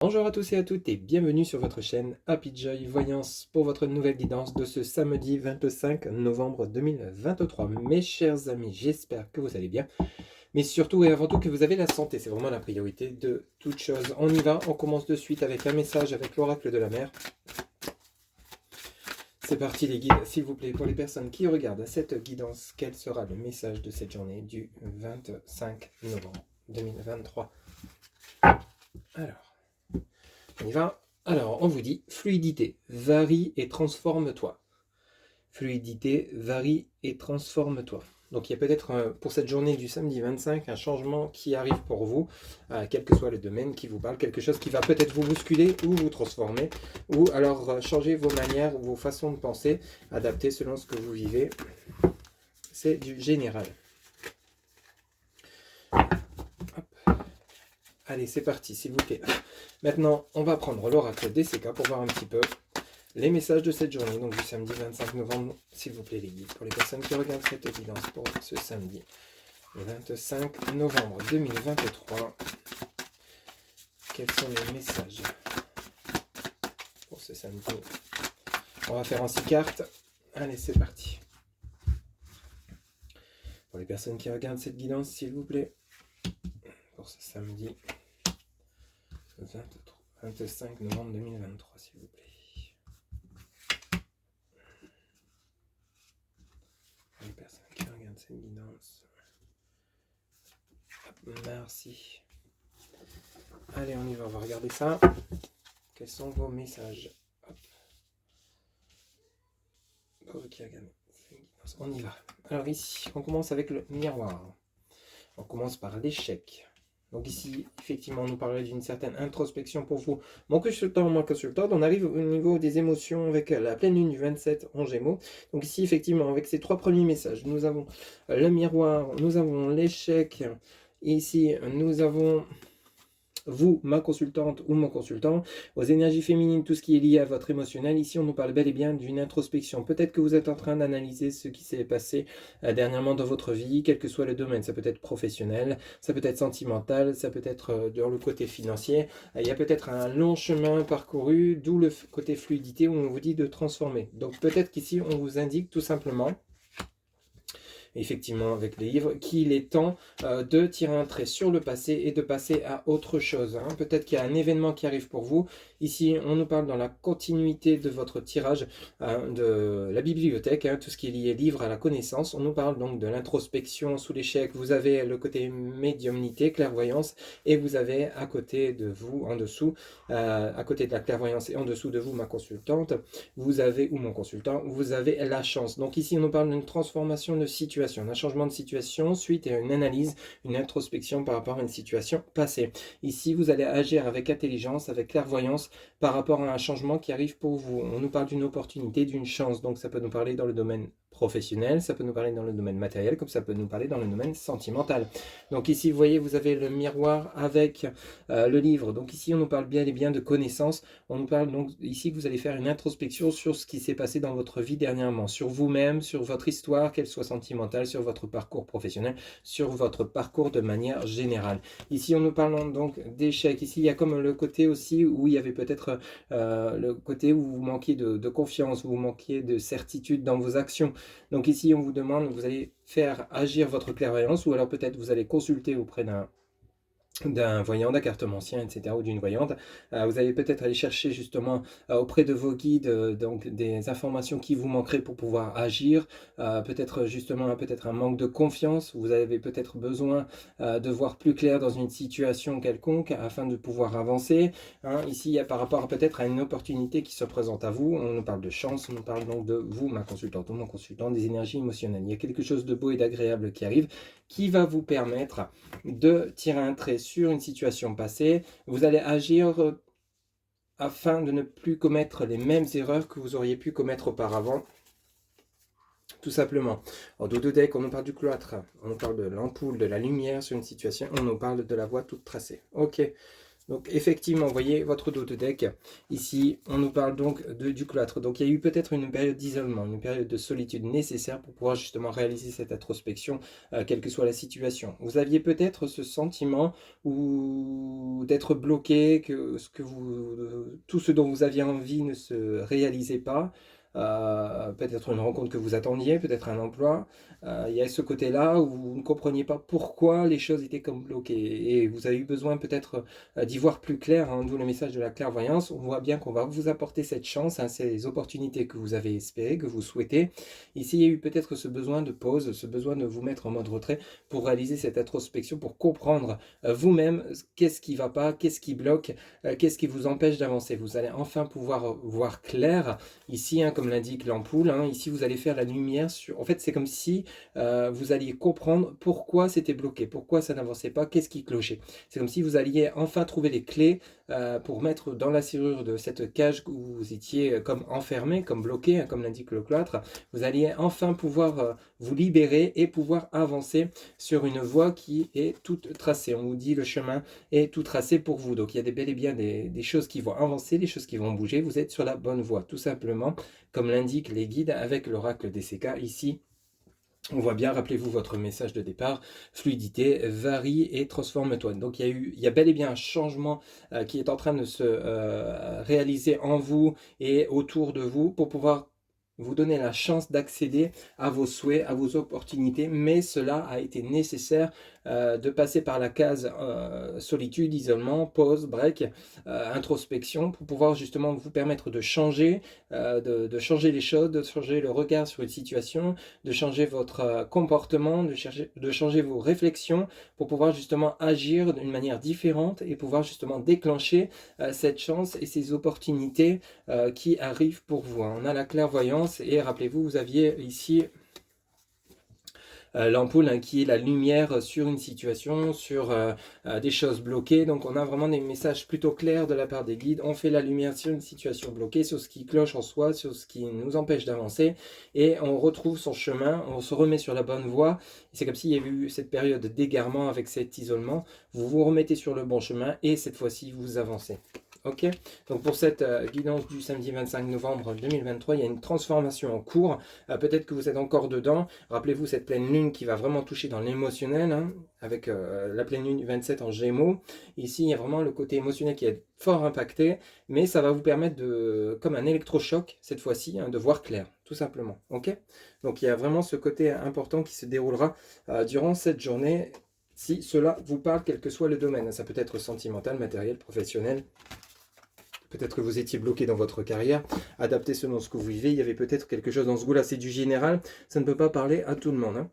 Bonjour à tous et à toutes et bienvenue sur votre chaîne Happy Joy Voyance pour votre nouvelle guidance de ce samedi 25 novembre 2023. Mes chers amis, j'espère que vous allez bien, mais surtout et avant tout que vous avez la santé, c'est vraiment la priorité de toute chose. On y va, on commence de suite avec un message avec l'oracle de la mer. C'est parti les guides, s'il vous plaît, pour les personnes qui regardent cette guidance, quel sera le message de cette journée du 25 novembre 2023? Alors, on y va. Alors, on vous dit, fluidité, varie et transforme-toi. Fluidité, varie et transforme-toi. Donc il y a peut-être pour cette journée du samedi 25 un changement qui arrive pour vous, quel que soit le domaine qui vous parle, quelque chose qui va peut-être vous bousculer ou vous transformer, ou alors changer vos manières, vos façons de penser, adapter selon ce que vous vivez. C'est du général. Hop. Allez, c'est parti, s'il vous plaît. Maintenant, on va prendre l'oracle DCK pour voir un petit peu les messages de cette journée, donc du samedi 25 novembre, s'il vous plaît les guides, pour les personnes qui regardent cette guidance pour ce samedi 25 novembre 2023. Quels sont les messages pour ce samedi? On va faire en 6 cartes. Allez, c'est parti. Pour les personnes qui regardent cette guidance, s'il vous plaît, pour ce samedi 25 novembre 2023, s'il vous plaît. Pour les personnes qui regardent cette guidance. Merci. Allez, on y va, on va regarder ça. Quels sont vos messages? Hop. Ok, regardez. On y va. Alors ici, on commence avec le miroir. On commence par l'échec. Donc ici, effectivement, on nous parlait d'une certaine introspection pour vous. Mon consultant, on arrive au niveau des émotions avec la pleine lune du 27 en Gémeaux. Donc ici, effectivement, avec ces 3 premiers messages, nous avons le miroir, nous avons l'échec. Et ici, nous avons vous, ma consultante ou mon consultant, aux énergies féminines, tout ce qui est lié à votre émotionnel. Ici, on nous parle bel et bien d'une introspection. Peut-être que vous êtes en train d'analyser ce qui s'est passé dernièrement dans votre vie, quel que soit le domaine. Ça peut être professionnel, ça peut être sentimental, ça peut être dans le côté financier. Il y a peut-être un long chemin parcouru, d'où le côté fluidité où on vous dit de transformer. Donc peut-être qu'ici, on vous indique tout simplement, effectivement avec les livres, qu'il est temps de tirer un trait sur le passé et de passer à autre chose. Hein. Peut-être qu'il y a un événement qui arrive pour vous. Ici, on nous parle dans la continuité de votre tirage de la bibliothèque, hein, tout ce qui est lié livre à la connaissance. On nous parle donc de l'introspection sous l'échec. Vous avez le côté médiumnité, clairvoyance, et vous avez à côté de vous, en dessous, à côté de la clairvoyance et en dessous de vous, ma consultante, vous avez, ou mon consultant, vous avez la chance. Donc ici, on nous parle d'une transformation de situation, un changement de situation suite à une analyse, une introspection par rapport à une situation passée. Ici, vous allez agir avec intelligence, avec clairvoyance par rapport à un changement qui arrive pour vous. On nous parle d'une opportunité, d'une chance, donc ça peut nous parler dans le domaine professionnel, ça peut nous parler dans le domaine matériel, comme ça peut nous parler dans le domaine sentimental. Donc ici, vous voyez, vous avez le miroir avec le livre. Donc ici, on nous parle bien et bien de connaissances. On nous parle donc ici que vous allez faire une introspection sur ce qui s'est passé dans votre vie dernièrement, sur vous-même, sur votre histoire, qu'elle soit sentimentale, sur votre parcours professionnel, sur votre parcours de manière générale. Ici, on nous parle donc d'échecs. Ici, il y a comme le côté aussi où il y avait peut-être le côté où vous manquiez de confiance, où vous manquiez de certitude dans vos actions. Donc ici, on vous demande, vous allez faire agir votre clairvoyance ou alors peut-être vous allez consulter auprès d'un voyant, d'un cartomancien, etc., ou d'une voyante. Vous allez peut-être aller chercher justement auprès de vos guides donc des informations qui vous manqueraient pour pouvoir agir. Peut-être justement peut-être un manque de confiance. Vous avez peut-être besoin de voir plus clair dans une situation quelconque afin de pouvoir avancer. Hein. Ici, il y a par rapport peut-être à une opportunité qui se présente à vous. On nous parle de chance, on nous parle donc de vous, ma consultante ou mon consultant, des énergies émotionnelles. Il y a quelque chose de beau et d'agréable qui arrive, qui va vous permettre de tirer un trait sur une situation passée. Vous allez agir afin de ne plus commettre les mêmes erreurs que vous auriez pu commettre auparavant. Tout simplement. En dos de deck, on nous parle du cloître, on nous parle de l'ampoule, de la lumière sur une situation, on nous parle de la voie toute tracée. Ok, Donc effectivement, vous voyez votre dos de deck, ici on nous parle donc du cloître. Donc il y a eu peut-être une période d'isolement, une période de solitude nécessaire pour pouvoir justement réaliser cette introspection, quelle que soit la situation. Vous aviez peut-être ce sentiment ou d'être bloqué, que tout ce dont vous aviez envie ne se réalisait pas. Peut-être une rencontre que vous attendiez, peut-être un emploi. Il y a ce côté-là où vous ne compreniez pas pourquoi les choses étaient comme bloquées. Et vous avez eu besoin peut-être d'y voir plus clair, hein, d'où le message de la clairvoyance. On voit bien qu'on va vous apporter cette chance, hein, ces opportunités que vous avez espérées, que vous souhaitez. Ici, il y a eu peut-être ce besoin de pause, ce besoin de vous mettre en mode retrait pour réaliser cette introspection, pour comprendre vous-même qu'est-ce qui ne va pas, qu'est-ce qui bloque, qu'est-ce qui vous empêche d'avancer. Vous allez enfin pouvoir voir clair. Ici, hein, comme l'indique l'ampoule, hein, ici vous allez faire la lumière sur... En fait, c'est comme si vous alliez comprendre pourquoi c'était bloqué, pourquoi ça n'avançait pas, qu'est-ce qui clochait. C'est comme si vous alliez enfin trouver les clés pour mettre dans la serrure de cette cage où vous étiez comme enfermé, comme bloqué, hein, comme l'indique le cloître. Vous alliez enfin pouvoir vous libérer et pouvoir avancer sur une voie qui est toute tracée. On vous dit le chemin est tout tracé pour vous. Donc il y a bel et bien des choses qui vont avancer, des choses qui vont bouger. Vous êtes sur la bonne voie, tout simplement, comme l'indiquent les guides avec l'oracle DCK ici. On voit bien, rappelez-vous votre message de départ, fluidité, varie et transforme-toi. Donc il y a bel et bien un changement qui est en train de se réaliser en vous et autour de vous pour pouvoir vous donner la chance d'accéder à vos souhaits, à vos opportunités, mais cela a été nécessaire de passer par la case solitude, isolement, pause, break, introspection, pour pouvoir justement vous permettre de changer, de changer les choses, de changer le regard sur une situation, de changer votre comportement, de changer vos réflexions, pour pouvoir justement agir d'une manière différente et pouvoir justement déclencher cette chance et ces opportunités qui arrivent pour vous. On a la clairvoyance et rappelez-vous, vous aviez ici l'ampoule, hein, qui est la lumière sur une situation, sur des choses bloquées. Donc on a vraiment des messages plutôt clairs de la part des guides. On fait la lumière sur une situation bloquée, sur ce qui cloche en soi, sur ce qui nous empêche d'avancer, et on retrouve son chemin, on se remet sur la bonne voie. C'est comme s'il y avait eu cette période d'égarement avec cet isolement. Vous vous remettez sur le bon chemin et cette fois-ci vous avancez. Ok, donc pour cette guidance du samedi 25 novembre 2023, il y a une transformation en cours. Peut-être que vous êtes encore dedans. Rappelez-vous cette pleine lune qui va vraiment toucher dans l'émotionnel, hein, avec la pleine lune du 27 en Gémeaux. Ici, il y a vraiment le côté émotionnel qui est fort impacté, mais ça va vous permettre de, comme un électrochoc cette fois-ci, hein, de voir clair, tout simplement. Ok, donc il y a vraiment ce côté important qui se déroulera durant cette journée. Si cela vous parle, quel que soit le domaine, ça peut être sentimental, matériel, professionnel. Peut-être que vous étiez bloqué dans votre carrière, adapté selon ce que vous vivez. Il y avait peut-être quelque chose dans ce goût-là. C'est du général, ça ne peut pas parler à tout le monde. Hein.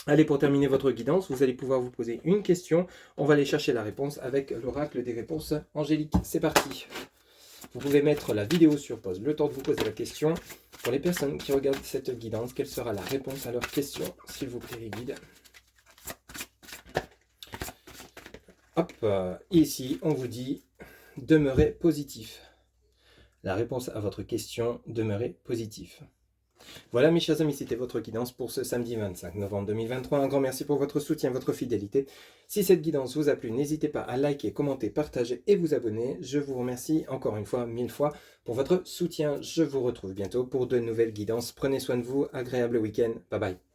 Allez, pour terminer votre guidance, vous allez pouvoir vous poser une question. On va aller chercher la réponse avec l'oracle des réponses angéliques. C'est parti. Vous pouvez mettre la vidéo sur pause, le temps de vous poser la question. Pour les personnes qui regardent cette guidance, quelle sera la réponse à leur question, s'il vous plaît, les guides? Hop, ici, on vous dit... Demeurez positif. La réponse à votre question, demeurez positif. Voilà mes chers amis, c'était votre guidance pour ce samedi 25 novembre 2023. Un grand merci pour votre soutien, votre fidélité. Si cette guidance vous a plu, n'hésitez pas à liker, commenter, partager et vous abonner. Je vous remercie encore une fois, 1000 fois pour votre soutien. Je vous retrouve bientôt pour de nouvelles guidances. Prenez soin de vous, agréable week-end. Bye bye.